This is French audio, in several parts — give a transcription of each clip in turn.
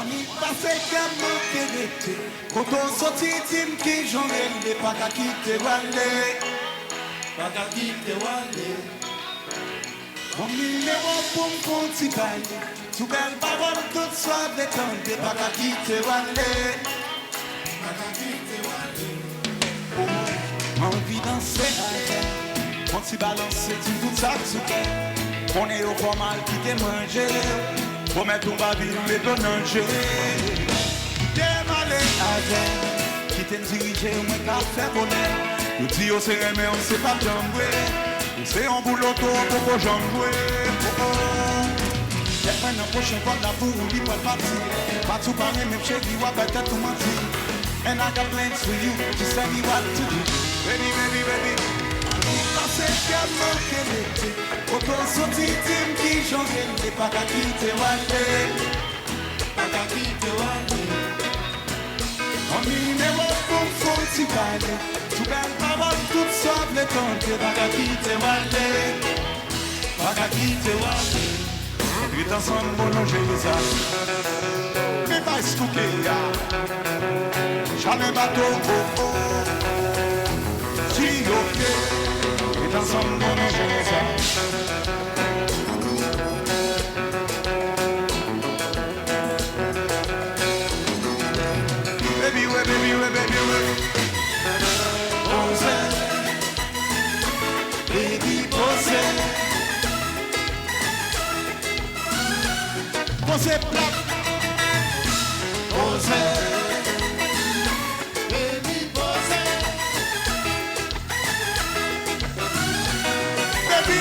Mami pase gamin kerete Koto soti tim ki jongle Pa ka kite wale Pa ka kite wale Mami le wapum konti baile Tout belle parole toute soif détente Pa ka kite wale Pa ka kite wale Envie danser Mon petit balance tu tout ça souper On est au formal qui t'est mangé Pour mettre ton babi dans les donnages T'es malé avec Qui t'aime diriger ou moins qu'à faire bonheur Nous dit au serré mais on sait pas jambouer On sait en boulot pour qu'on jambouer Maintenant prochain fois la boue ou libre partir Pas tout parler même chez lui ou à peut-être tout mentir And I got plans for you, just tell me what to do Baby, baby, baby Pase gamin kerete Koto soti tim ki jongle Pa ka kite wale Pa ka kite wale Mami ne wapum fonti baile Tout belle parole toute soif le tente Pa ka kite wale Pa ka kite wale Vite ensemble bono jeza Me vai stuke ya Chale bateau oh oh Si ok Vite ensemble bono jeza Baby we baby we baby we Pose Baby pose Pose plat Pose Baby pose Baby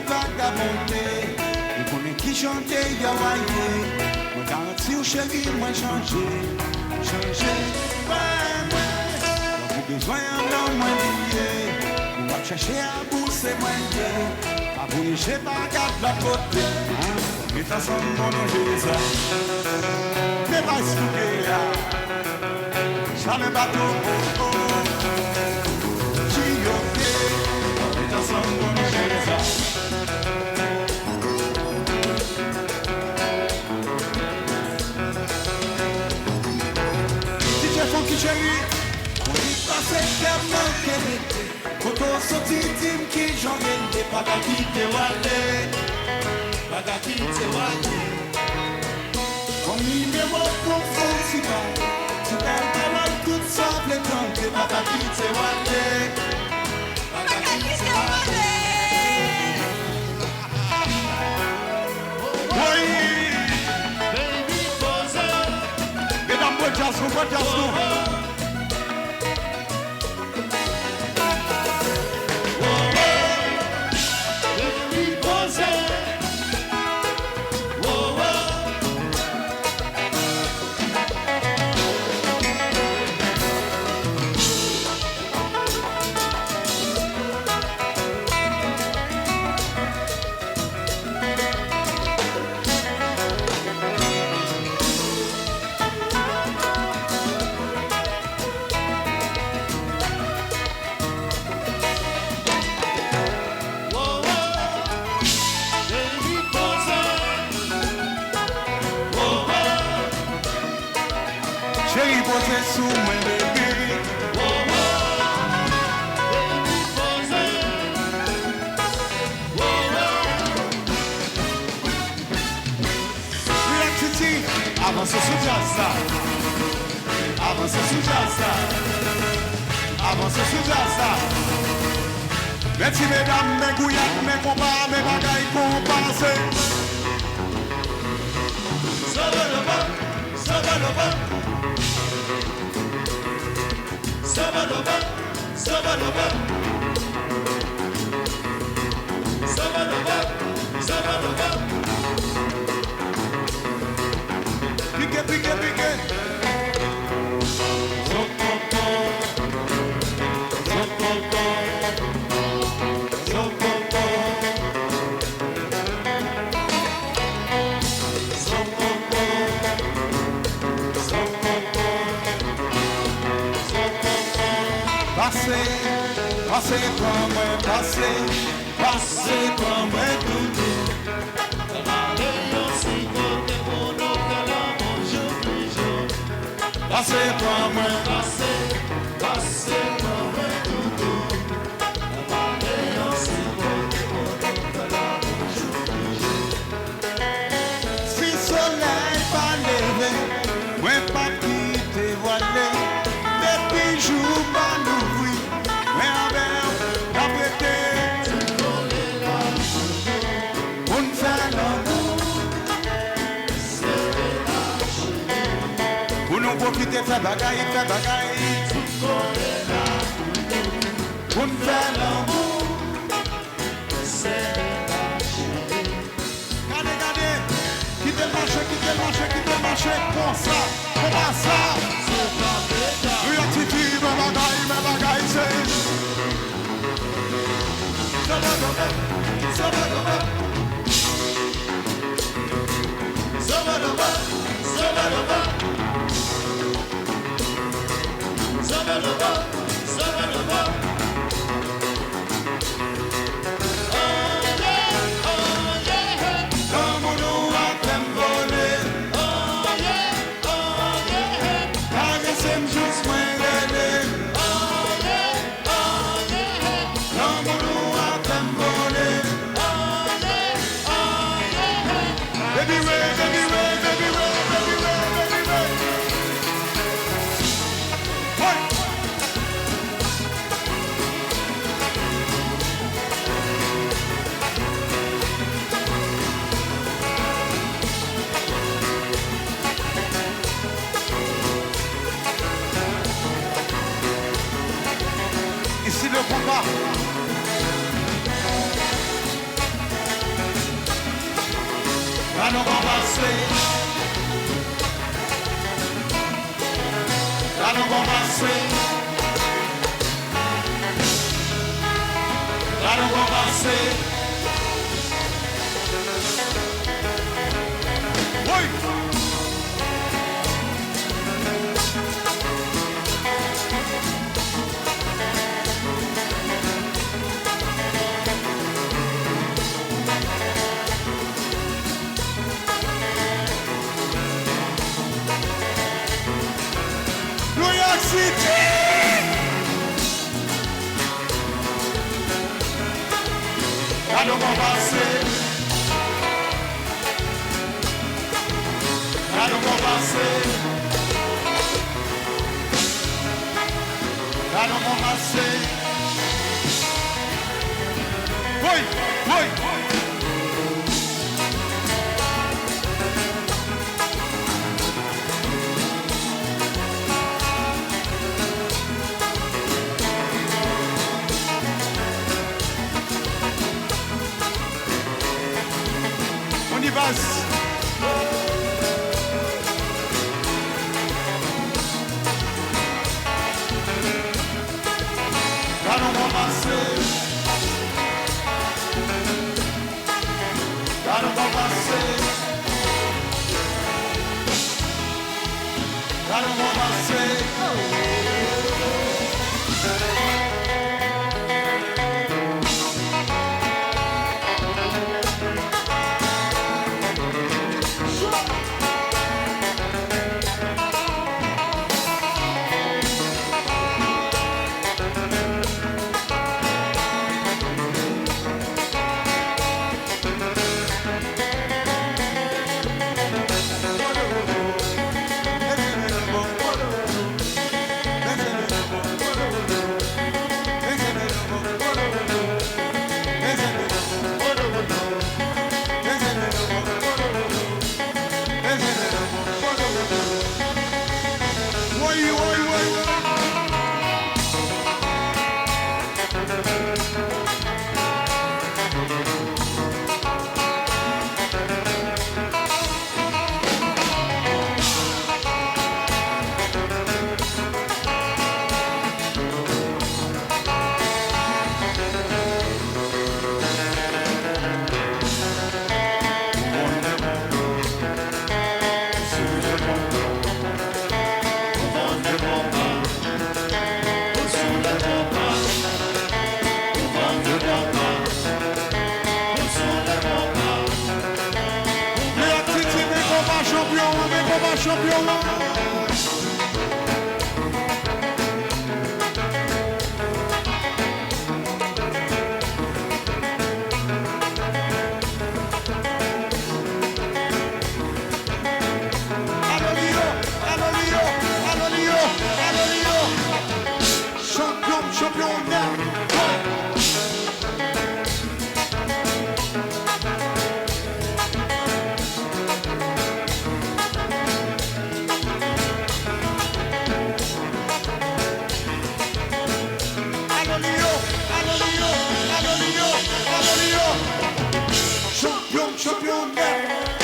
vagabondé, nous connaissons qui chantait Yawaye. Moi garantis au chéri, moi changer, ouais. Pas besoin d'un moins lié, on va chercher à bousser moins lié. Pas bouger, pas garde la côté. Mais t'as son nom de Jésus. Mais pas expliquer là. Ça le bateau, oh oh. Mais t'as son nom de Jésus. Funky chéri, on dit pas c'est gamin kerete Koto soti tim ki jongle Pa ka kite wale Pa ka kite wale Mami me wapum fonti baile Tu belle parole toute soif le tente Pa ka kite wale Pa ka kite wale Oui Baby pose Mesdames, bon jazz, bon jazz Chérie, posez sous moi, baby. Baby, posez. Relaxity, avancez sous jazz là. Avancez sous jazz là. Avancez sous jazz là. Merci mesdames, mes gouillacs, mes combats, mes bagailles compensés. Ça va le bas, ça va le bas. Sabalova, Sabalova, Sabalova, Sabalova. Pique, pique, pique. Zopopo, Zopopo, Zopopo, Zopopo, Zopopo. Passez pour moi, passez, passez pour moi tout. Passez pour moi, passez pour moi tout. Si soleil pas levé, moi pas quitter voilé, depuis jour pas l'ouvrir, mais en verre, pas prêter. On fait l'amour, pour nous profiter, faire bagaille, faire bagaille. On fait l'amour, regardez, quittez le marché, comme ça, oui, attitude, ma bagaille, c'est... Ça va, ici le combat. Là nous va passer. Là nous va passer. Là nous va passer. Oui. New York City! Là nous va passer. Là nous va passer. Là nous va passer. Oui, oui. On y passe. Là nous va passer. Là nous va passer. Là nous va passer. Champion, champion,